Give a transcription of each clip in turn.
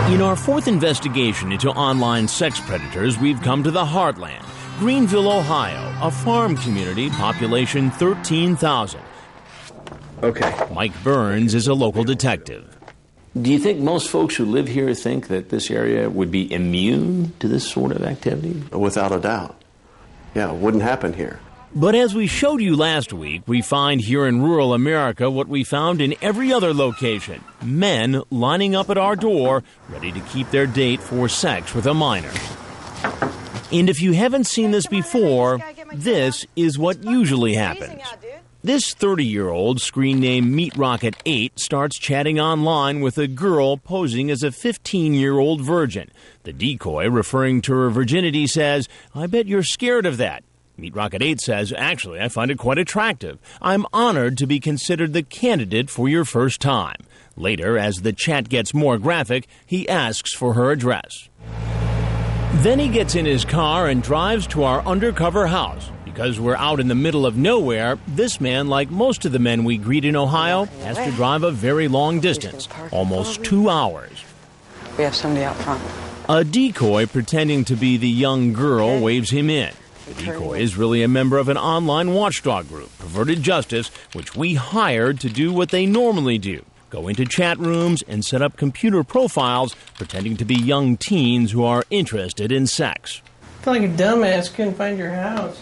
In our fourth investigation into online sex predators, we've come to the heartland, Greenville, Ohio, a farm community, population 13,000. Okay. Mike Burns is a local detective. Do you think most folks who live here think that this area would be immune to this sort of activity? Without a doubt. Yeah, it wouldn't happen here. But as we showed you last week, we find here in rural America what we found in every other location. Men lining up at our door, ready to keep their date for sex with a minor. And if you haven't seen this before, this is what usually happens. This 30-year-old, screen name Meat Rocket 8, starts chatting online with a girl posing as a 15-year-old virgin. The decoy, referring to her virginity, says, "I bet you're scared of that." Meat Rocket 8 says, "Actually, I find it quite attractive. I'm honored to be considered the candidate for your first time." Later, as the chat gets more graphic, he asks for her address. Then he gets in his car and drives to our undercover house. Because we're out in the middle of nowhere, this man, like most of the men we greet in Ohio, has to drive a very long distance, almost 2 hours. We have somebody out front. A decoy pretending to be the young girl waves him in. The decoy is really a member of an online watchdog group, Perverted Justice, which we hired to do what they normally do. Go into chat rooms and set up computer profiles pretending to be young teens who are interested in sex. I feel like a dumbass couldn't find your house.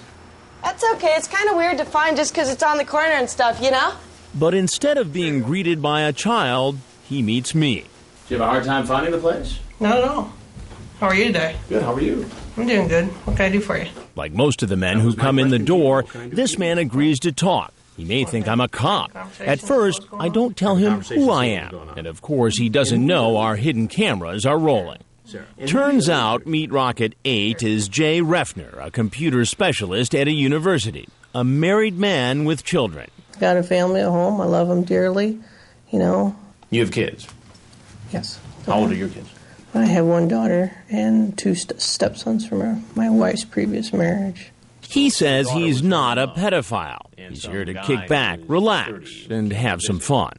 That's okay. It's kind of weird to find just because it's on the corner and stuff, you know? But instead of being greeted by a child, he meets me. Did you have a hard time finding the place? Not at all. How are you today? Good, how are you? I'm doing good. What can I do for you? Like most of the men who come in the door, this man agrees to talk. He may think I'm a cop. At first, I don't tell him who I am. And of course, he doesn't know our hidden cameras are rolling. Turns out Meat Rocket 8 is Jay Refner, a computer specialist at a university, a married man with children. Got a family at home. I love them dearly, you know. You have kids? Yes. How old are your kids? I have one daughter and two stepsons from my wife's previous marriage. He says he's not a pedophile. He's here to kick back, relax, and have some fun.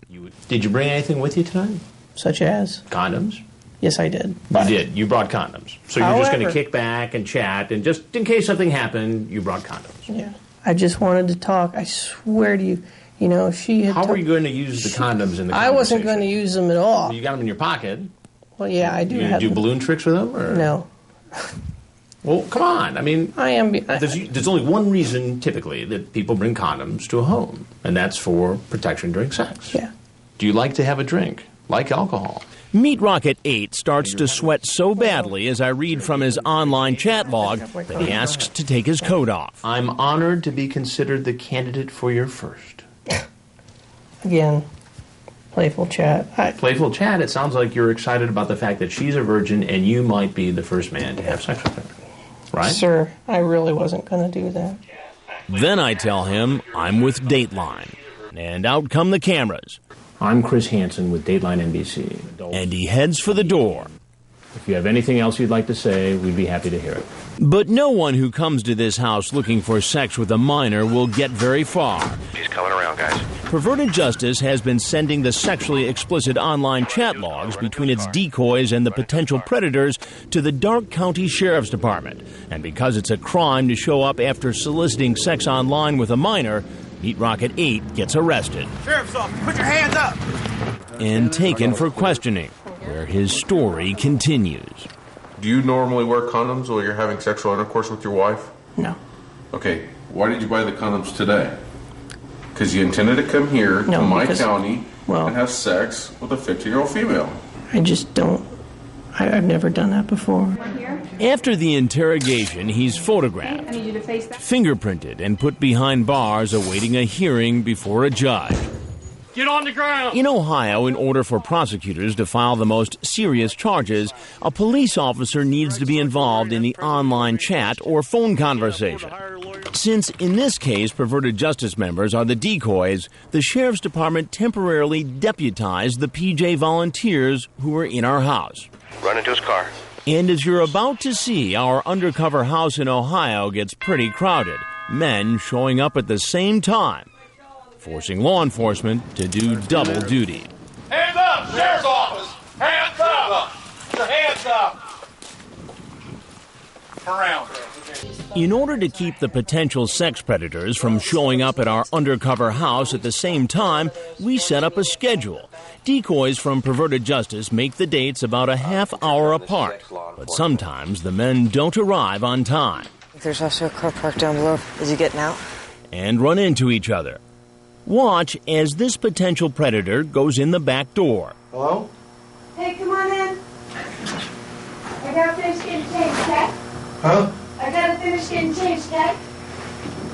Did you bring anything with you tonight? Such as? Condoms? Yes, I did. You did. You brought condoms. So you're just going to kick back and chat, and just in case something happened, you brought condoms. Yeah. I just wanted to talk. I swear to you, you know, she had... How were you going to use the condoms in the conversation? I wasn't going to use them at all. You got them in your pocket. Well, yeah, I do. You do balloon tricks with them? Or? No. Well, come on. I mean, there's only one reason, typically, that people bring condoms to a home, and that's for protection during sex. Yeah. Do you like to have a drink, like alcohol? Meat Rocket 8 starts to sweat so badly as I read from his online chat log that he asks to take his coat off. I'm honored to be considered the candidate for your first. Again, playful chat. Playful chat? It sounds like you're excited about the fact that she's a virgin and you might be the first man to have sex with her. Right? Sir, I really wasn't going to do that. Then I tell him I'm with Dateline. And out come the cameras. I'm Chris Hansen with Dateline NBC. And he heads for the door. If you have anything else you'd like to say, we'd be happy to hear it. But no one who comes to this house looking for sex with a minor will get very far. He's coming around, guys. Perverted Justice has been sending the sexually explicit online chat logs between its decoys and the potential predators to the Dark County Sheriff's Department. And because it's a crime to show up after soliciting sex online with a minor, Meat Rocket 8 gets arrested. Sheriff's office, put your hands up! And taken for questioning, where his story continues. Do you normally wear condoms while you're having sexual intercourse with your wife? No. Okay, why did you buy the condoms today? Because you intended to come here to my county and have sex with a 15-year-old female. I just don't. I've never done that before. After the interrogation, he's photographed, fingerprinted, and put behind bars awaiting a hearing before a judge. Get on the ground! In Ohio, in order for prosecutors to file the most serious charges, a police officer needs to be involved in the online chat or phone conversation. Since, in this case, Perverted Justice members are the decoys, the Sheriff's Department temporarily deputized the PJ volunteers who were in our house. Run into his car. And as you're about to see, our undercover house in Ohio gets pretty crowded. Men showing up at the same time, forcing law enforcement to do double duty. Hands up! Sheriff's office! Hands up! around. In order to keep the potential sex predators from showing up at our undercover house at the same time, we set up a schedule. Decoys from Perverted Justice make the dates about a half hour apart, but sometimes the men don't arrive on time. There's also a car parked down below. Is he getting out? And run into each other. Watch as this potential predator goes in the back door. Hello? Hey, come on in. I gotta finish getting changed, okay? Huh? I gotta finish getting changed, okay?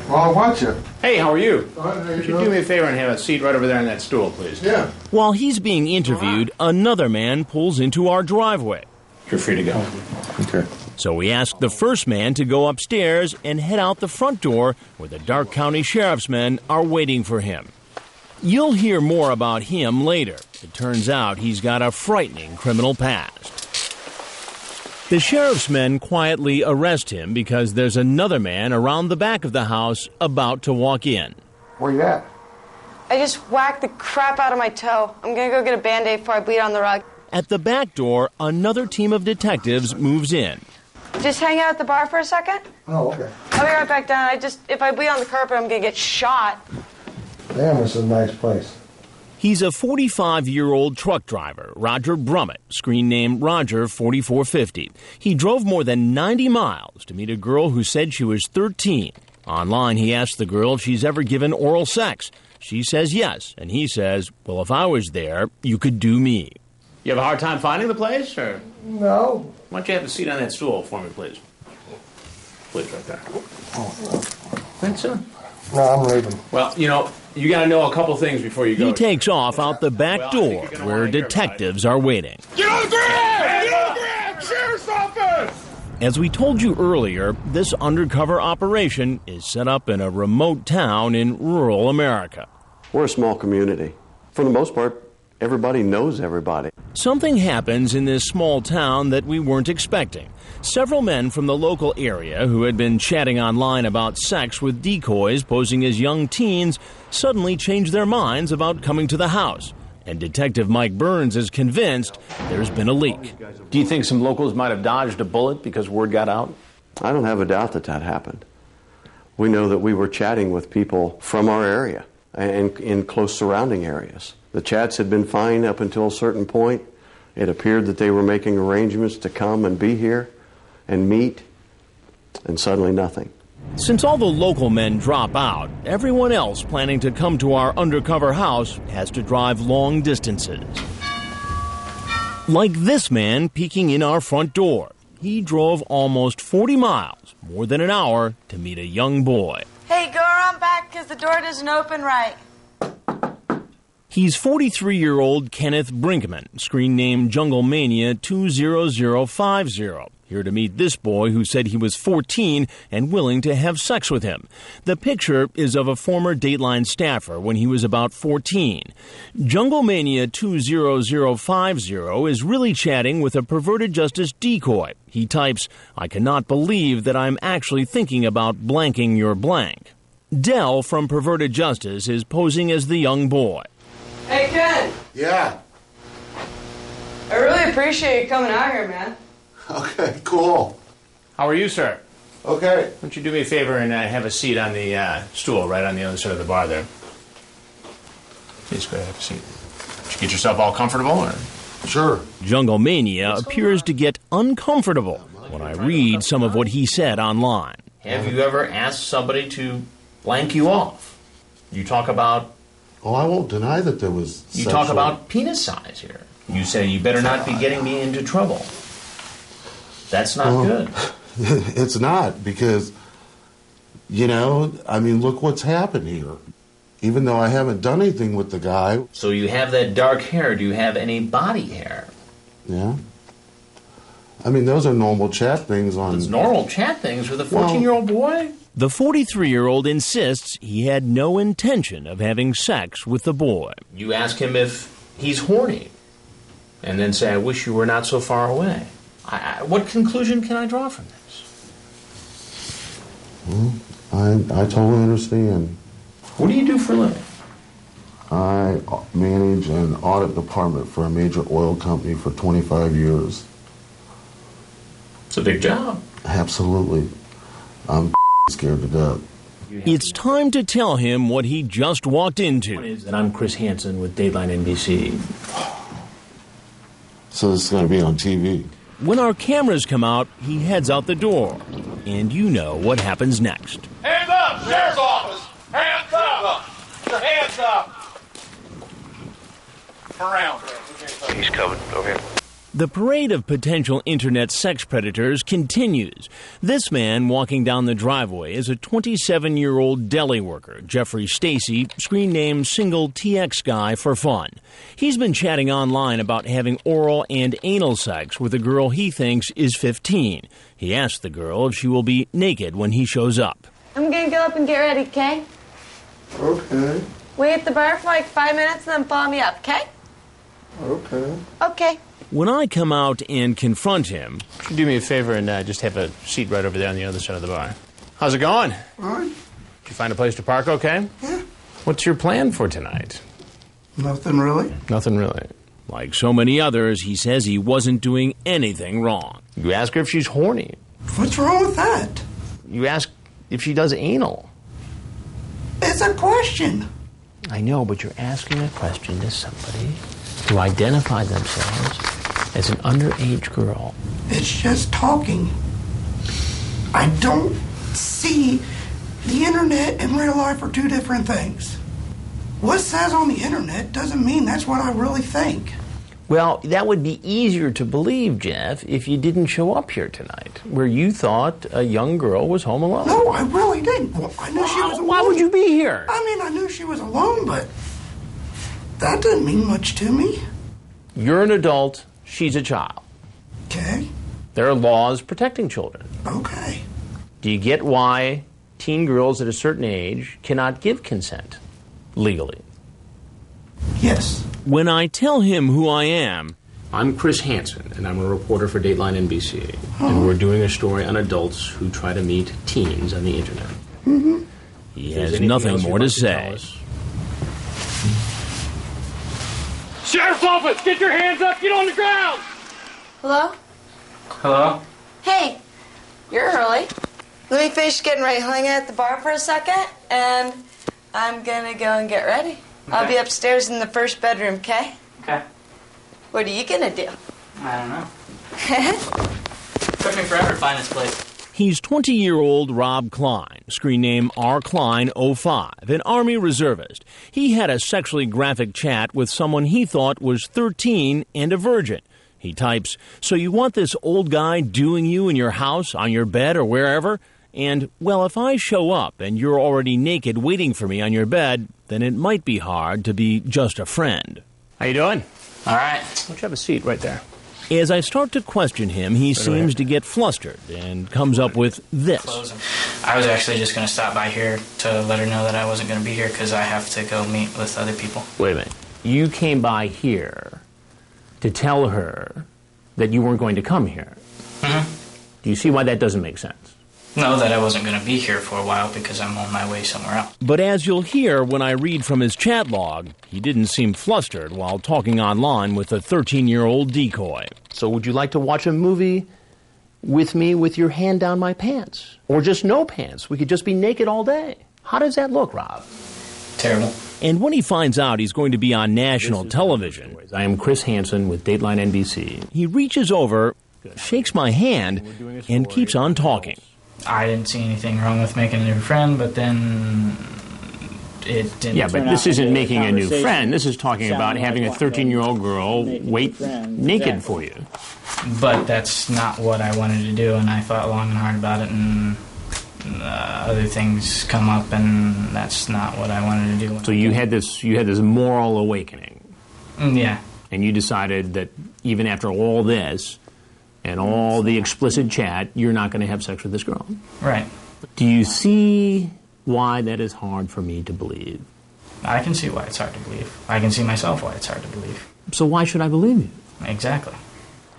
Well, I'll watch you. Hey, how are you? Would you do me a favor and have a seat right over there on that stool, please? Yeah. While he's being interviewed, another man pulls into our driveway. You're free to go. Okay. So we ask the first man to go upstairs and head out the front door where the Dark County Sheriff's men are waiting for him. You'll hear more about him later. It turns out he's got a frightening criminal past. The sheriff's men quietly arrest him because there's another man around the back of the house about to walk in. Where you at? I just whacked the crap out of my toe. I'm gonna go get a Band-Aid before I bleed on the rug. At the back door, another team of detectives moves in. Just hang out at the bar for a second? Oh, okay. I'll be right back down. If I bleed on the carpet, I'm gonna get shot. Damn, this is a nice place. He's a 45-year-old truck driver, Roger Brummett, screen name Roger 4450. He drove more than 90 miles to meet a girl who said she was 13. Online, he asked the girl if she's ever given oral sex. She says yes, and he says, well, if I was there, you could do me. You have a hard time finding the place, or? No. Why don't you have a seat on that stool for me, please? Please, right there. Thanks, sir. No, I'm leaving. Well, you got to know a couple things before you go. He takes off out the back door where detectives are waiting. Get on the ground! Get on the ground! Sheriff's office! As we told you earlier, this undercover operation is set up in a remote town in rural America. We're a small community. For the most part, everybody knows everybody. Something happens in this small town that we weren't expecting. Several men from the local area who had been chatting online about sex with decoys posing as young teens suddenly changed their minds about coming to the house. And Detective Mike Burns is convinced there's been a leak. Do you think some locals might have dodged a bullet because word got out? I don't have a doubt that that happened. We know that we were chatting with people from our area and in close surrounding areas. The chats had been fine up until a certain point. It appeared that they were making arrangements to come and be here and meet, and suddenly nothing. Since all the local men drop out, everyone else planning to come to our undercover house has to drive long distances. Like this man peeking in our front door. He drove almost 40 miles, more than an hour, to meet a young boy. Hey, go around back because the door doesn't open right. He's 43-year-old Kenneth Brinkman, screen name Jungle Mania 20050, here to meet this boy who said he was 14 and willing to have sex with him. The picture is of a former Dateline staffer when he was about 14. Jungle Mania 20050 is really chatting with a Perverted Justice decoy. He types, I cannot believe that I'm actually thinking about blanking your blank. Dell from Perverted Justice is posing as the young boy. Hey, Ken. Yeah. I really appreciate you coming out here, man. Okay, cool. How are you, sir? Okay. Why don't you do me a favor and have a seat on the stool right on the other side of the bar there? Please go ahead, have a seat. Did you get yourself all comfortable? Or? Sure. Jungle Mania appears to get uncomfortable when I read some of what he said online. Have you ever asked somebody to blank you off? You talk about... Oh, I won't deny that there was You talk about penis size here. You say, you better not be getting me into trouble. That's not good. It's not, because, look what's happened here. Even though I haven't done anything with the guy. So you have that dark hair. Do you have any body hair? Yeah. Those are normal chat things on... It's normal chat things with a 14-year-old boy? The 43-year-old insists he had no intention of having sex with the boy. You ask him if he's horny, and then say, I wish you were not so far away. What conclusion can I draw from this? I totally understand. What do you do for a living? I manage an audit department for a major oil company for 25 years. It's a big job. Absolutely. I'm scared to death. It's time to tell him what he just walked into. And I'm Chris Hansen with Dateline NBC. So this is going to be on TV. When our cameras come out, he heads out the door. And you know what happens next. Hands up! Sheriff's office! Hands up! Put your hands up! Turn around. He's coming over here. The parade of potential internet sex predators continues. This man walking down the driveway is a 27-year-old deli worker, Jeffrey Stacy, screen name Single TX Guy for fun. He's been chatting online about having oral and anal sex with a girl he thinks is 15. He asked the girl if she will be naked when he shows up. I'm gonna go up and get ready, okay? Okay. Wait at the bar for like 5 minutes and then follow me up, okay? Okay. Okay. When I come out and confront him, Do me a favor and just have a seat right over there on the other side of the bar. How's it going? All right. Did you find a place to park okay? Yeah. What's your plan for tonight? Nothing really. Nothing really. like so many others, he says he wasn't doing anything wrong. You ask her if she's horny. What's wrong with that? You ask if she does anal. It's a question. I know, but you're asking a question to somebody who identified themselves as an underage girl. It's just talking. I don't see the internet and real life are two different things. What says on the internet doesn't mean that's what I really think. Well, that would be easier to believe, Jeff, if you didn't show up here tonight, where you thought a young girl was home alone. No, I really didn't. Well, I knew she was alone. Why would you be here? I mean, I knew she was alone, but that didn't mean much to me. You're an adult. She's a child. Okay. There are laws protecting children. Okay. Do you get why teen girls at a certain age cannot give consent legally? Yes. When I tell him who I am, I'm Chris Hansen, and I'm a reporter for Dateline NBC. And we're doing a story on adults who try to meet teens on the internet. Mm-hmm. He has nothing more to say. Sheriff's office, get your hands up, get on the ground! Hello? Hello? Hey, you're early. Let me finish getting ready. Hang out at the bar for a second, and I'm gonna go and get ready. Okay. I'll be upstairs in the first bedroom, okay? Okay. What are you gonna do? I don't know. Took me forever to find this place. He's 20-year-old Rob Klein, screen name R. Klein 05, an Army reservist. He had a sexually graphic chat with someone he thought was 13 and a virgin. He types, "So you want this old guy doing you in your house, on your bed, or wherever? And, well, if I show up and you're already naked waiting for me on your bed, then it might be hard to be just a friend." How you doing? All right. Why don't you have a seat right there? As I start to question him, he seems to get flustered and comes up with this. I was actually just going to stop by here to let her know that I wasn't going to be here because I have to go meet with other people. Wait a minute. You came by here to tell her that you weren't going to come here. Mm-hmm. Do you see why that doesn't make sense? No, that I wasn't going to be here for a while because I'm on my way somewhere else. But as you'll hear when I read from his chat log, he didn't seem flustered while talking online with a 13-year-old decoy. So would you like to watch a movie with me with your hand down my pants? Or just no pants? We could just be naked all day. How does that look, Rob? Terrible. And when he finds out he's going to be on national television, I am Chris Hansen with Dateline NBC. He reaches over, shakes my hand, and keeps on talking. I didn't see anything wrong with making a new friend, but then it didn't. Yeah, but this isn't making a new friend. This is talking about having a 13-year-old girl wait naked for you. But that's not what I wanted to do, and I thought long and hard about it, and other things come up, and that's not what I wanted to do. So you had this moral awakening. Yeah. And you decided that even after all this and all the explicit chat, you're not going to have sex with this girl. Right. Do you see why that is hard for me to believe? I can see why it's hard to believe. I can see myself why it's hard to believe. So why should I believe you? Exactly.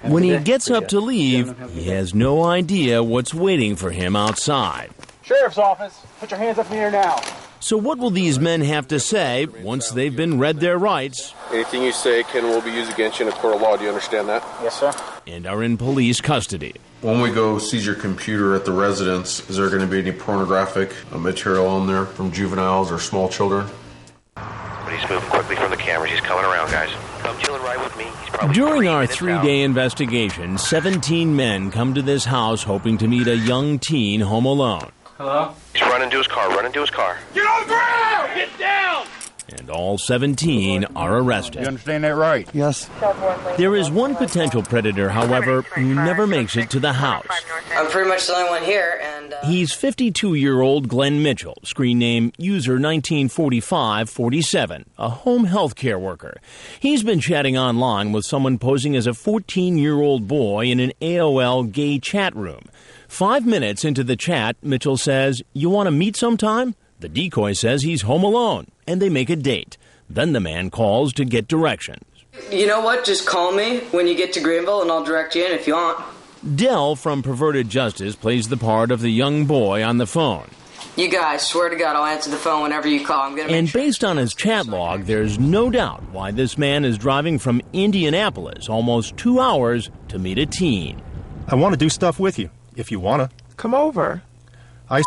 When he gets up to leave, he has no idea what's waiting for him outside. Sheriff's office, put your hands up in the air now. So what will these men have to say once they've been read their rights? Anything you say can will be used against you in a court of law. Do you understand that? Yes, sir. and are in police custody. When we go seize your computer at the residence, is there going to be any pornographic material on there from juveniles or small children? But he's moving quickly from the cameras. He's coming around, guys. Come chilling right with me. He's probably During our 3-day investigation, 17 men come to this house hoping to meet a young teen home alone. Hello? He's running to his car. Running to his car. Get on the ground! Get down! And all 17 are arrested. You understand that right? Yes. There is one potential predator, however, who never makes it to the house. I'm pretty much the only one here, and... He's 52-year-old Glenn Mitchell, screen name user 194547, a home health care worker. He's been chatting online with someone posing as a 14-year-old boy in an AOL gay chat room. 5 minutes into the chat, Mitchell says, "You want to meet sometime?" The decoy says he's home alone, and they make a date. Then the man calls to get directions. You know what? Just call me when you get to Greenville, and I'll direct you in if you want. Dell from Perverted Justice plays the part of the young boy on the phone. You guys, swear to God, I'll answer the phone whenever you call. And based on his chat log, there's no doubt why this man is driving from Indianapolis almost 2 hours to meet a teen. I want to do stuff with you, if you want to. Come over. I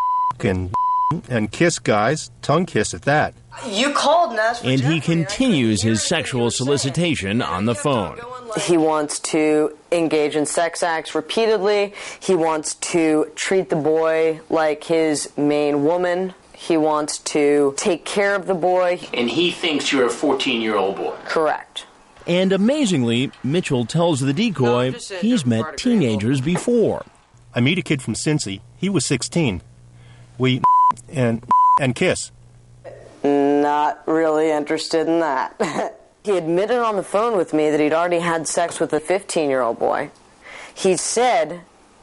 and kiss guys, tongue kiss at that. You called and asked for And he continues his sexual solicitation on the phone. He wants to engage in sex acts repeatedly. He wants to treat the boy like his main woman. He wants to take care of the boy. And he thinks you're a 14-year-old boy. Correct. And amazingly, Mitchell tells the decoy he's met teenagers before. I meet a kid from Cincy. He was 16. We and kiss. Not really interested in that. He admitted on the phone with me that he'd already had sex with a 15-year-old boy. He said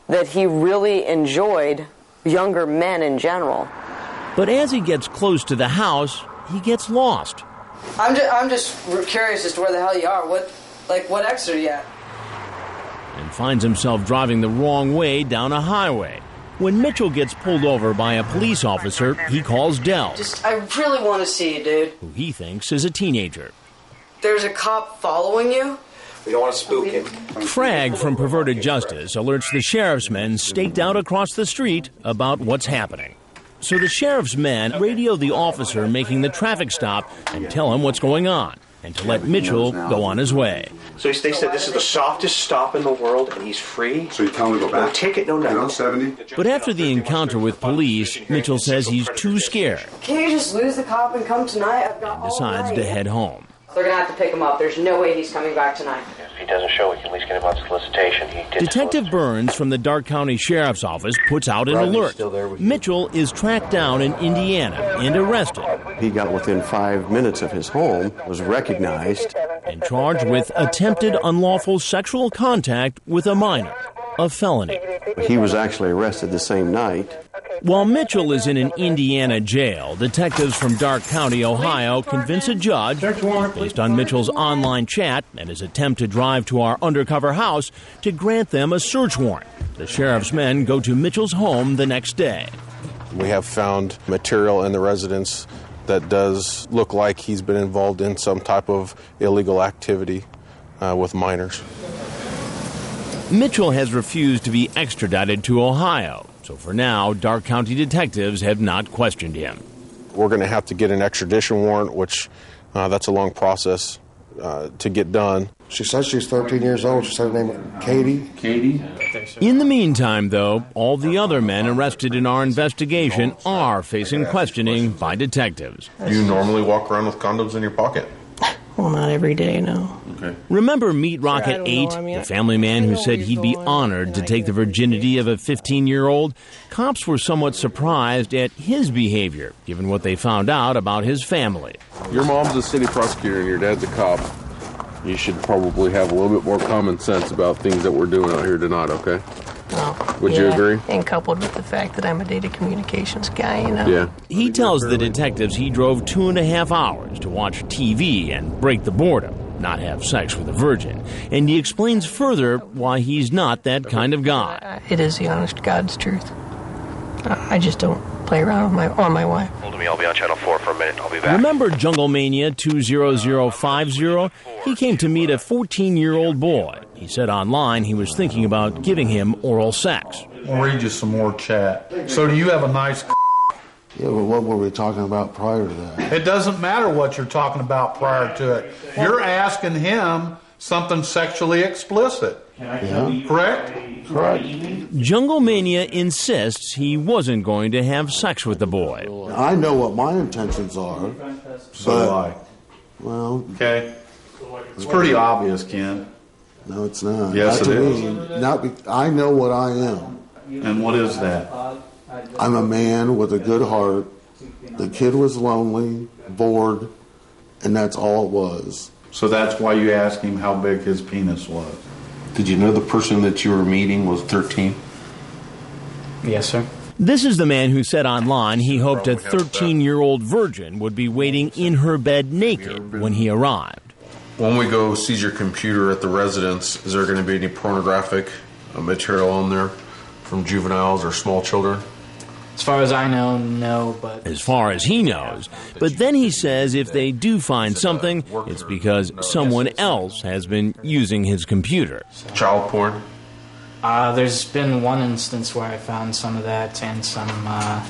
that he really enjoyed younger men in general. But as he gets close to the house, he gets lost. I'm just curious as to where the hell you are. What exit are you at? And finds himself driving the wrong way down a highway. When Mitchell gets pulled over by a police officer, he calls Dell, I really want to see you, dude. who he thinks is a teenager. There's a cop following you? We don't want to spook him. Frag from Perverted Justice alerts the sheriff's men staked out across the street about what's happening. So the sheriff's men radio the officer making the traffic stop and tell him what's going on, and to let Mitchell go on his way. So they said this is the softest stop in the world, and he's free. So you tell him to go back? No ticket, no nothing. 70? But after the encounter with police, Mitchell says he's too scared Can you just lose the cop and come tonight? I've got and decides to head home. They're going to have to pick him up. There's no way he's coming back tonight. If he doesn't show, we can at least get him on solicitation. He did Detective Burns from the Dark County Sheriff's Office puts out an alert. Mitchell is tracked down in Indiana and arrested. He got within 5 minutes of his home, was recognized, and charged with attempted unlawful sexual contact with a minor, a felony. He was actually arrested the same night. While Mitchell is in an Indiana jail, detectives from Dark County, Ohio, convince a judge, based on Mitchell's online chat and his attempt to drive to our undercover house, to grant them a search warrant. The sheriff's men go to Mitchell's home the next day. We have found material in the residence that does look like he's been involved in some type of illegal activity with minors. Mitchell has refused to be extradited to Ohio, so for now, Dark County detectives have not questioned him. We're going to have to get an extradition warrant, which that's a long process to get done. She said she's 13 years old. She said her name was Katie. Katie? In the meantime, though, all the other men arrested in our investigation are facing questioning by detectives. Do you normally walk around with condoms in your pocket? Well, not every day, no. Okay. Remember Meat Rocket 8, the family man who said he'd be honored to take the virginity of a 15-year-old? Cops were somewhat surprised at his behavior, given what they found out about his family. Your mom's a city prosecutor and your dad's a cop. You should probably have a little bit more common sense about things that we're doing out here tonight, okay? Well, Would you agree? And coupled with the fact that I'm a data communications guy, you know. Yeah. He tells the detectives he drove 2.5 hours to watch TV and break the boredom, not have sex with a virgin. And he explains further why he's not that kind of guy. It is the honest God's truth. I just don't play around with my wife. Hold me, I'll be on channel 4 for a minute. I'll be back. Remember Jungle Mania 20050? He came to meet a 14-year-old boy. He said online he was thinking about giving him oral sex. I'll read you some more chat. So do you have a nice Yeah, but what were we talking about prior to that? It doesn't matter what you're talking about prior to it. You're asking him something sexually explicit. Yeah. Correct? Correct. Jungle Mania insists he wasn't going to have sex with the boy. I know what my intentions are. So do I. Well, okay. It's pretty obvious, Ken. No, it's not. Yes, not it to is. Me, not I know what I am. And what is that? I'm a man with a good heart. The kid was lonely, bored, and that's all it was. So that's why you asked him how big his penis was. Did you know the person that you were meeting was 13? Yes, sir. This is the man who said online he hoped a 13-year-old virgin would be waiting in her bed naked when he arrived. When we go seize your computer at the residence, is there going to be any pornographic material on there from juveniles or small children? As far as I know, no, but... As far as he knows. But then he says if they do find something, it's because someone else has been using his computer. Child porn? There's been one instance where I found some of that and some, I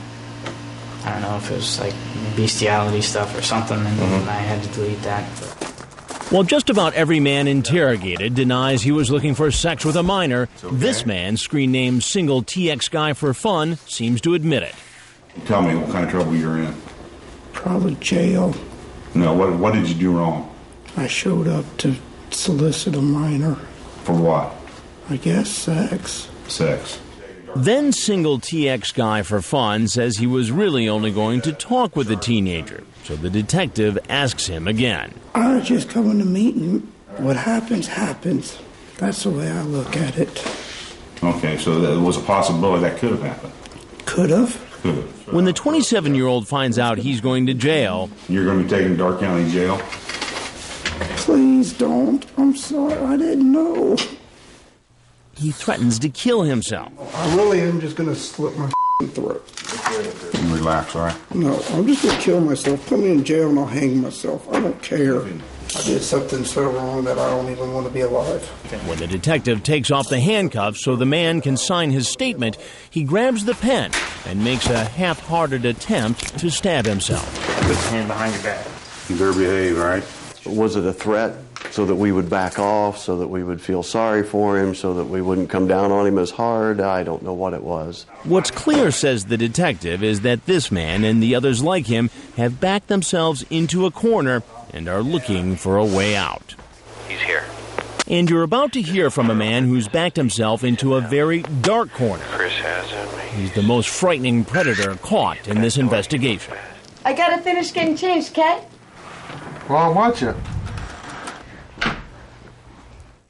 don't know if it was like bestiality stuff or something, and I had to delete that. While just about every man interrogated denies he was looking for sex with a minor, this man, screen name Single TX Guy for Fun, seems to admit it. Tell me what kind of trouble you're in. Probably jail. No, what did you do wrong? I showed up to solicit a minor. For what? I guess sex. Sex. Then Single TX Guy for Fun says he was really only going to talk with the teenager, so the detective asks him again. I was just coming to meet him. What happens, happens. That's the way I look at it. Okay, so there was a possibility that could have happened. Could have. Could have. When the 27-year-old finds out he's going to jail... You're going to be taken to Dark County Jail? Please don't. I'm sorry. I didn't know. He threatens to kill himself. I really am just going to slit my throat. Relax, all right? No, I'm just going to kill myself. Put me in jail and I'll hang myself. I don't care. I did something so wrong that I don't even want to be alive. When the detective takes off the handcuffs so the man can sign his statement, he grabs the pen and makes a half-hearted attempt to stab himself. Put your hand behind your back. You better behave, all right? Was it a threat so that we would back off, so that we would feel sorry for him, so that we wouldn't come down on him as hard? I don't know what it was. What's clear, says the detective, is that this man and the others like him have backed themselves into a corner and are looking for a way out. He's here. And you're about to hear from a man who's backed himself into a very dark corner. Chris has him. He's the most frightening predator caught in this investigation. I gotta finish getting changed, okay? Well, I want you.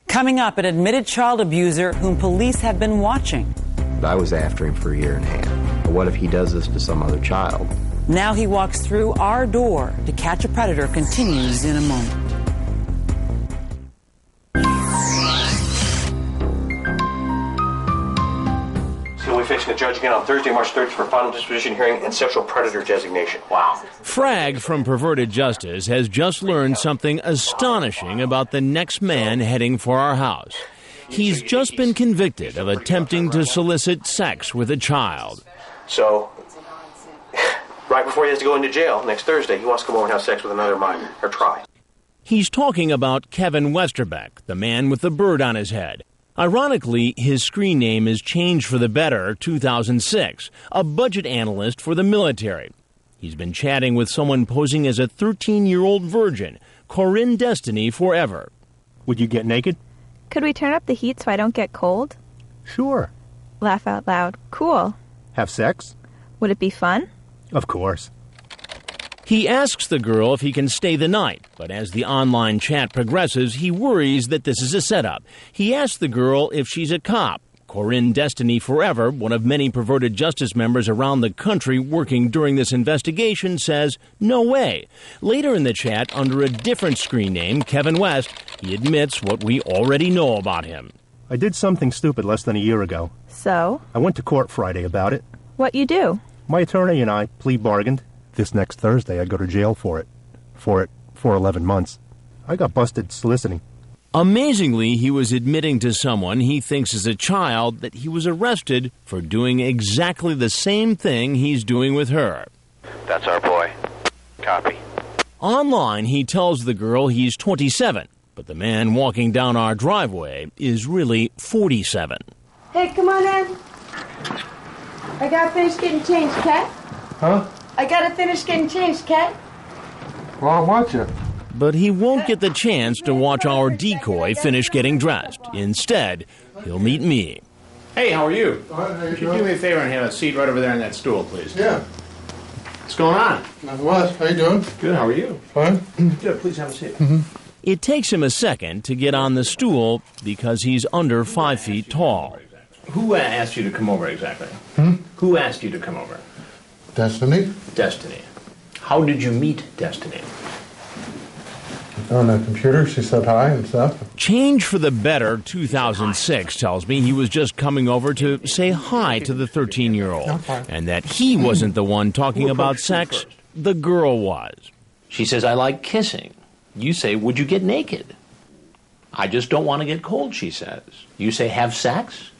Coming up, an admitted child abuser whom police have been watching. I was after him for a year and a half. But what if he does this to some other child? Now he walks through our door to catch a predator continues in a moment. So we're facing the judge again on Thursday, March 3rd for final disposition hearing and sexual predator designation. Wow. Frag from Perverted Justice has just learned something astonishing about the next man heading for our house. He's just been convicted of attempting to solicit sex with a child. So, right before he has to go into jail next Thursday, he wants to come over and have sex with another minor, or try. He's talking about Kevin Westerbeck, the man with the bird on his head. Ironically, his screen name is changed for the better 2006, a budget analyst for the military. He's been chatting with someone posing as a 13-year-old virgin, Corinne Destiny Forever. Would you get naked? Could we turn up the heat so I don't get cold? Sure. Laugh out loud. Cool. Have sex? Would it be fun? Of course. He asks the girl if he can stay the night, but as the online chat progresses, he worries that this is a setup. He asks the girl if she's a cop. Corinne Destiny Forever, one of many Perverted Justice members around the country working during this investigation, says, no way. Later in the chat, under a different screen name, Kevin West, he admits what we already know about him. I did something stupid less than a year ago. So? I went to court Friday about it. What you do? My attorney and I plea bargained. This next Thursday, I go to jail for 11 months. I got busted soliciting. Amazingly, he was admitting to someone he thinks is a child that he was arrested for doing exactly the same thing he's doing with her. That's our boy. Copy. Online, he tells the girl he's 27, but the man walking down our driveway is really 47. Hey, come on in. I gotta finish getting changed, Kat. Huh? I gotta finish getting changed, Kat. Well, I'll watch it. But he won't get the chance to watch our decoy finish getting dressed. Instead, he'll meet me. Hey, how are you? Could you do me a favor and have a seat right over there on that stool, please? Yeah. What's going on? Not much. How you doing? Good, how are you? Fine. Good, please have a seat. It takes him a second to get on the stool because he's under 5 feet tall. Who asked you to come over exactly? Who asked you to come over? Destiny? Destiny. How did you meet Destiny? On the computer, she said hi and stuff. Change for the Better 2006 tells me he was just coming over to say hi to the 13-year-old, and that he wasn't the one talking about sex, the girl was. She says, I like kissing. You say, would you get naked? I just don't want to get cold, she says. You say, have sex?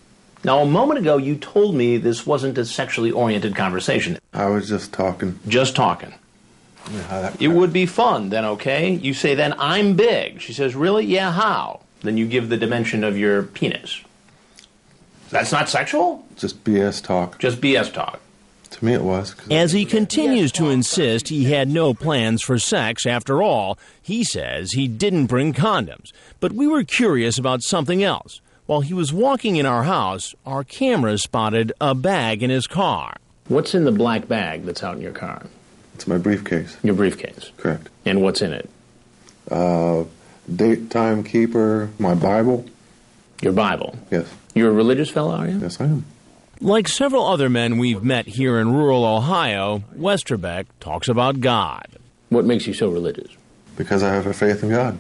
Now, a moment ago, you told me this wasn't a sexually oriented conversation. I was just talking. Just talking. It would be fun, then, okay? You say, then I'm big. She says, really? Yeah, how? Then you give the dimension of your penis. That's not sexual? Just BS talk. Just BS talk. To me it was. As he continues to insist he had no plans for sex, after all, he says he didn't bring condoms. But we were curious about something else. While he was walking in our house, our camera spotted a bag in his car. What's in the black bag that's out in your car? It's my briefcase. Your briefcase? Correct. And what's in it? Date time keeper, my Bible. Your Bible? Yes. You're a religious fellow, are you? Yes, I am. Like several other men we've met here in rural Ohio, Westerbeck talks about God. What makes you so religious? Because I have a faith in God.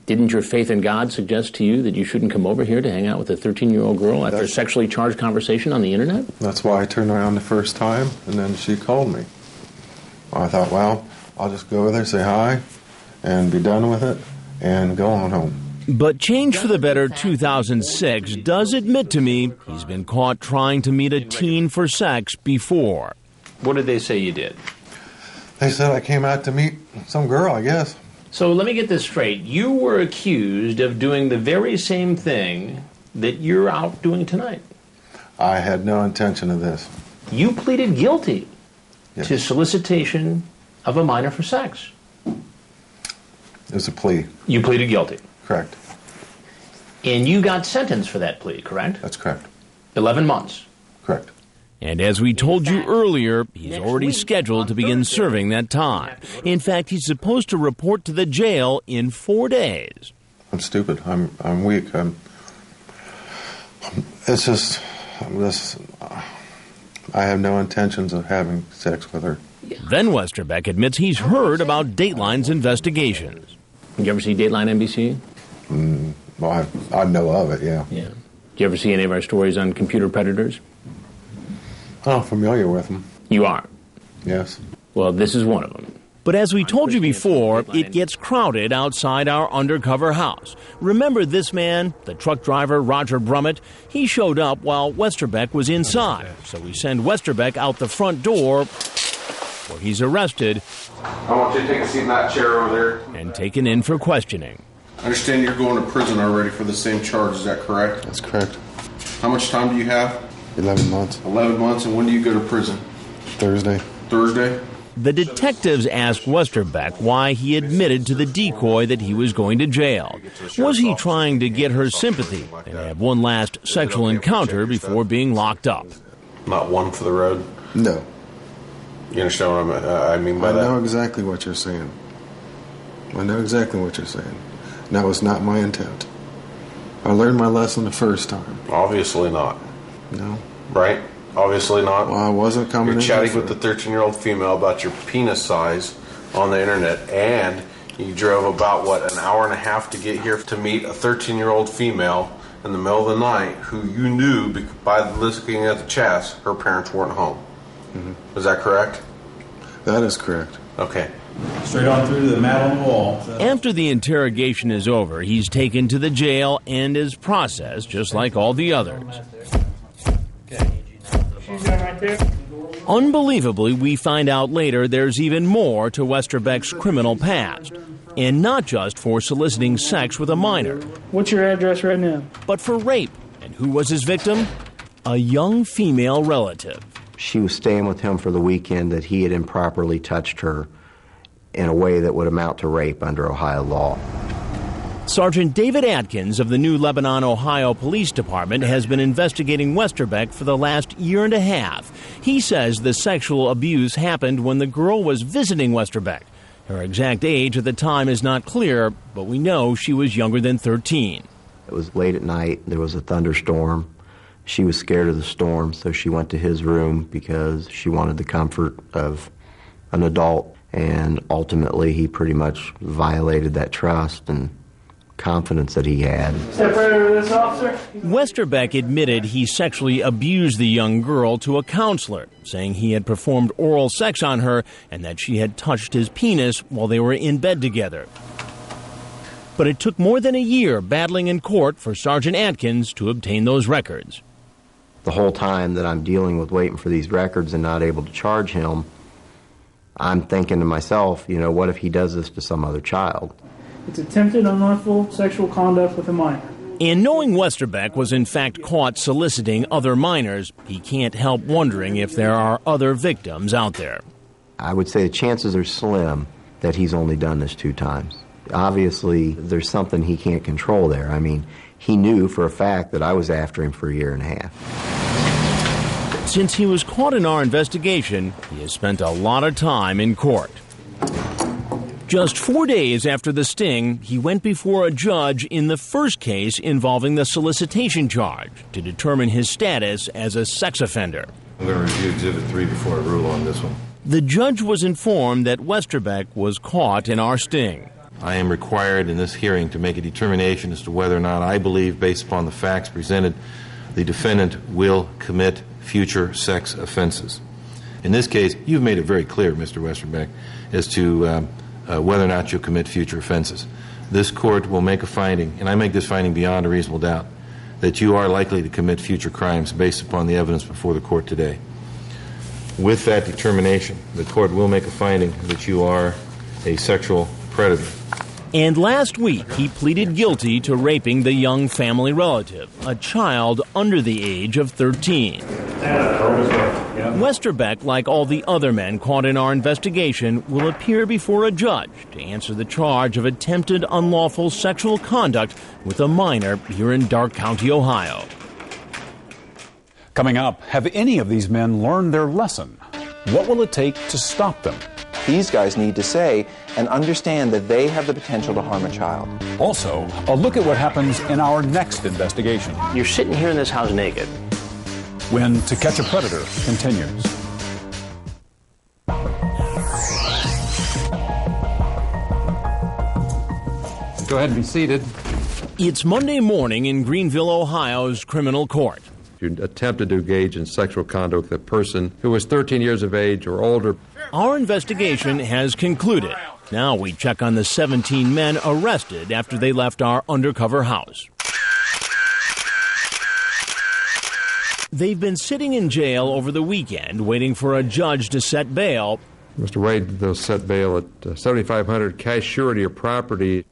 Didn't your faith in God suggest to you that you shouldn't come over here to hang out with a 13-year-old girl after a sexually charged conversation on the internet? That's why I turned around the first time, and then she called me. I thought, well, I'll just go with her, say hi, and be done with it, and go on home. But Change for the Better 2006 does admit to me he's been caught trying to meet a teen for sex before. What did they say you did? They said I came out to meet some girl, I guess. So let me get this straight. You were accused of doing the very same thing that you're out doing tonight. I had no intention of this. You pleaded guilty to solicitation of a minor for sex. It was a plea. You pleaded guilty. Correct. And you got sentenced for that plea, correct? That's correct. 11 months. Correct. And as we told you earlier, he's already scheduled to begin serving that time. In fact, he's supposed to report to the jail in 4 days. I'm stupid. I'm weak. It's just I have no intentions of having sex with her. Then Westerbeck admits he's heard about Dateline's investigations. Did you ever see Dateline NBC? Well, I know of it, yeah. Yeah. Did you ever see any of our stories on computer predators? I'm familiar with them. You are? Yes. Well, this is one of them. But as we told you before, it gets crowded outside our undercover house. Remember this man, the truck driver, Roger Brummett? He showed up while Westerbeck was inside. So we send Westerbeck out the front door, where he's arrested. I want you to take a seat in that chair over there. And taken in for questioning. I understand you're going to prison already for the same charge, is that correct? That's correct. How much time do you have? 11 months. 11 months, and when do you go to prison? Thursday. Thursday? The detectives asked Westerbeck why he admitted to the decoy that he was going to jail. Was he trying to get her sympathy and have one last sexual encounter before being locked up? Not one for the road? No. You understand what I mean by that? I know exactly what you're saying. I know exactly what you're saying. That was not my intent. I learned my lesson the first time. Obviously not. No. Right? Obviously not. Well, I wasn't coming in. You're chatting with the 13-year-old female about your penis size on the internet, and you drove about, an hour and a half to get here to meet a 13-year-old female in the middle of the night who you knew by looking at the chats her parents weren't home. Is that correct? That is correct. Okay. Straight on through to the mat on the wall. After the interrogation is over, he's taken to the jail and is processed just like all the others. Unbelievably, we find out later there's even more to Westerbeck's criminal past. And not just for soliciting sex with a minor. What's your address right now? But for rape. And who was his victim? A young female relative. She was staying with him for the weekend that he had improperly touched her in a way that would amount to rape under Ohio law. Sergeant David Atkins of the New Lebanon, Ohio Police Department has been investigating Westerbeck for the last year and a half. He says the sexual abuse happened when the girl was visiting Westerbeck. Her exact age at the time is not clear, but we know she was younger than 13. It was late at night. There was a thunderstorm. She was scared of the storm, so she went to his room because she wanted the comfort of an adult. And ultimately, he pretty much violated that trust and confidence that he had. Step right over this, officer. Westerbeck admitted he sexually abused the young girl to a counselor, saying he had performed oral sex on her and that she had touched his penis while they were in bed together. But it took more than a year battling in court for Sergeant Atkins to obtain those records. The whole time that I'm dealing with waiting for these records and not able to charge him, I'm thinking to myself, you know, what if he does this to some other child? It's attempted unlawful sexual conduct with a minor. And knowing Westerbeck was in fact caught soliciting other minors, he can't help wondering if there are other victims out there. I would say the chances are slim that he's only done this 2 times. Obviously, there's something he can't control there. I mean, he knew for a fact that I was after him for a year and a half. Since he was caught in our investigation, he has spent a lot of time in court. Just 4 days after the sting, he went before a judge in the first case involving the solicitation charge to determine his status as a sex offender. I'm going to review Exhibit 3 before I rule on this one. The judge was informed that Westerbeck was caught in our sting. I am required in this hearing to make a determination as to whether or not I believe, based upon the facts presented, the defendant will commit future sex offenses. In this case, you've made it very clear, Mr. Westerbeck, as to whether or not you'll commit future offenses. This court will make a finding, and I make this finding beyond a reasonable doubt, that you are likely to commit future crimes based upon the evidence before the court today. With that determination, the court will make a finding that you are a sexual predator. And last week, he pleaded guilty to raping the young family relative, a child under the age of 13. Westerbeck, like all the other men caught in our investigation, will appear before a judge to answer the charge of attempted unlawful sexual conduct with a minor here in Darke County, Ohio. Coming up, have any of these men learned their lesson? What will it take to stop them? These guys need to say and understand that they have the potential to harm a child. Also, a look at what happens in our next investigation. You're sitting here in this house naked. When To Catch a Predator continues. Go ahead and be seated. It's Monday morning in Greenville, Ohio's criminal court. You attempted to engage in sexual conduct with a person who was 13 years of age or older. Our investigation has concluded. Now we check on the 17 men arrested after they left our undercover house. They've been sitting in jail over the weekend waiting for a judge to set bail. Mr. Wade, they'll set bail at $7,500 cash surety of property.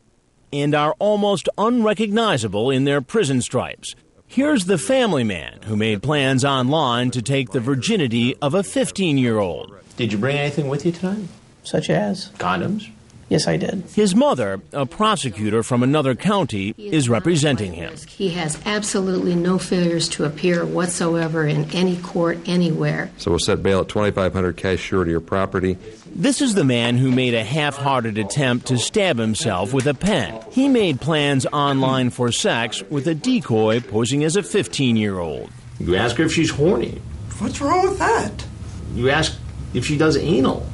And are almost unrecognizable in their prison stripes. Here's the family man who made plans online to take the virginity of a 15-year-old. Did you bring anything with you tonight? Such as? Condoms? Yes, I did. His mother, a prosecutor from another county, is representing him. He has absolutely no failures to appear whatsoever in any court anywhere. So we'll set bail at $2,500 cash surety of property. This is the man who made a half-hearted attempt to stab himself with a pen. He made plans online for sex with a decoy posing as a 15-year-old. You ask her if she's horny. What's wrong with that? You ask if she does anal.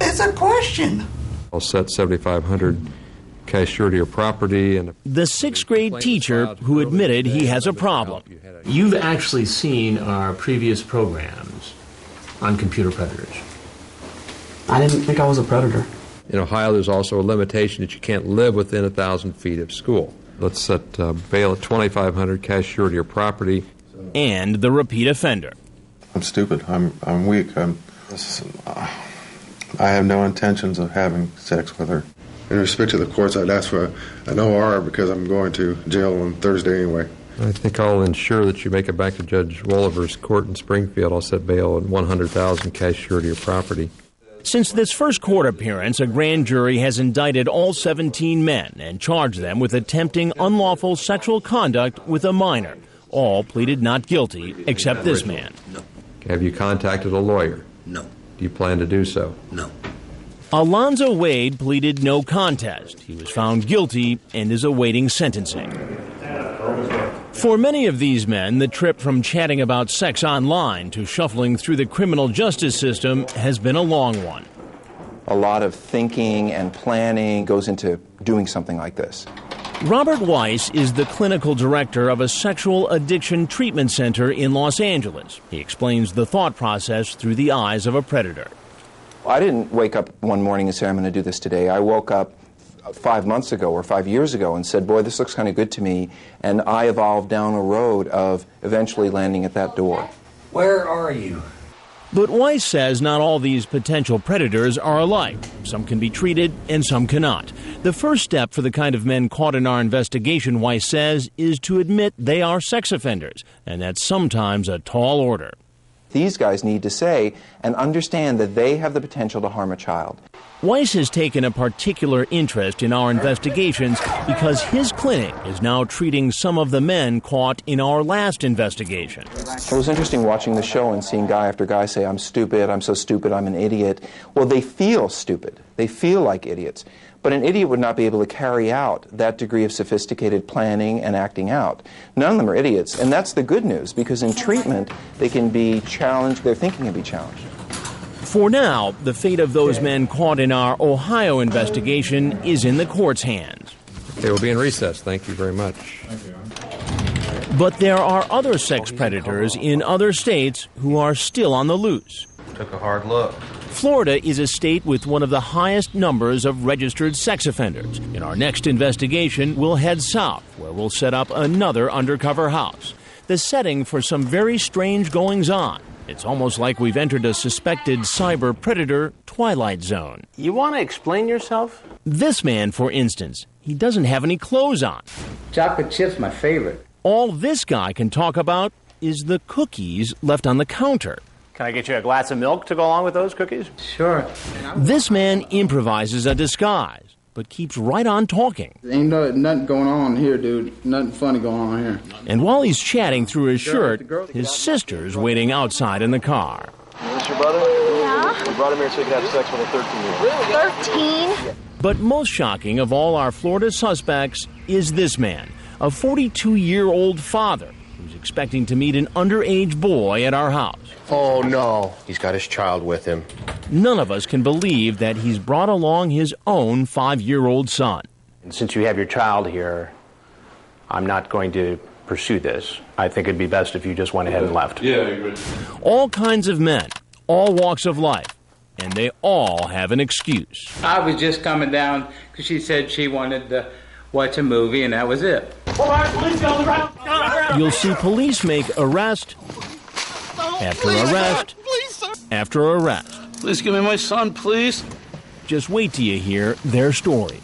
It's a question. I'll set $7,500 cash surety of property. And the sixth-grade teacher who admitted he has a problem. You've actually seen our previous programs. on computer predators? I didn't think I was a predator. In Ohio, there's also a limitation that you can't live within 1,000 feet of school. Let's set bail at $2,500, cash surety or property. And the repeat offender. I'm stupid. I'm weak. I have no intentions of having sex with her. In respect to the courts, I'd ask for an OR because I'm going to jail on Thursday anyway. I think I'll ensure that you make it back to Judge Wolliver's court in Springfield. I'll set bail at $100,000, cash surety or property. Since this first court appearance, a grand jury has indicted all 17 men and charged them with attempting unlawful sexual conduct with a minor. All pleaded not guilty, except this man. No. Have you contacted a lawyer? No. Do you plan to do so? No. Alonzo Wade pleaded no contest. He was found guilty and is awaiting sentencing. For many of these men, the trip from chatting about sex online to shuffling through the criminal justice system has been a long one. A lot of thinking and planning goes into doing something like this. Robert Weiss is the clinical director of a sexual addiction treatment center in Los Angeles. He explains the thought process through the eyes of a predator. I didn't wake up one morning and say, I'm going to do this today. I woke up 5 months ago or 5 years ago and said, boy, this looks kind of good to me. And I evolved down a road of eventually landing at that door. Where are you? But Weiss says not all these potential predators are alike. Some can be treated and some cannot. The first step for the kind of men caught in our investigation, Weiss says, is to admit they are sex offenders. And that's sometimes a tall order. These guys need to say and understand that they have the potential to harm a child. Weiss has taken a particular interest in our investigations because his clinic is now treating some of the men caught in our last investigation. It was interesting watching the show and seeing guy after guy say, I'm stupid, I'm so stupid, I'm an idiot. Well, they feel stupid. They feel like idiots. But an idiot would not be able to carry out that degree of sophisticated planning and acting out. None of them are idiots, and that's the good news, because in treatment, they can be challenged, their thinking can be challenged. For now, the fate of those men caught in our Ohio investigation is in the court's hands. They will be in recess. Thank you very much. But there are other sex predators in other states who are still on the loose. Took a hard look. Florida is a state with one of the highest numbers of registered sex offenders. In our next investigation, we'll head south, where we'll set up another undercover house. The setting for some very strange goings-on. It's almost like we've entered a suspected cyber predator twilight zone. You want to explain yourself? This man, for instance, he doesn't have any clothes on. Chocolate chip's my favorite. All this guy can talk about is the cookies left on the counter. Can I get you a glass of milk to go along with those cookies? Sure. This man improvises a disguise, but keeps right on talking. Ain't nothing going on here, dude. Nothing funny going on here. And while he's chatting through his shirt, his sister's waiting outside in the car. Is this your brother? Yeah. We brought him here so he could have sex with a 13-year-old. 13? But most shocking of all our Florida suspects is this man, a 42-year-old father who's expecting to meet an underage boy at our house. Oh, no. He's got his child with him. None of us can believe that he's brought along his own 5-year-old son. And since you have your child here, I'm not going to pursue this. I think it'd be best if you just went ahead and left. Yeah, I agree. All kinds of men, all walks of life, and they all have an excuse. I was just coming down because she said she wanted to watch a movie, and that was it. You'll see police make arrest after arrest after arrest. Please give me my son, please. Just wait till you hear their stories.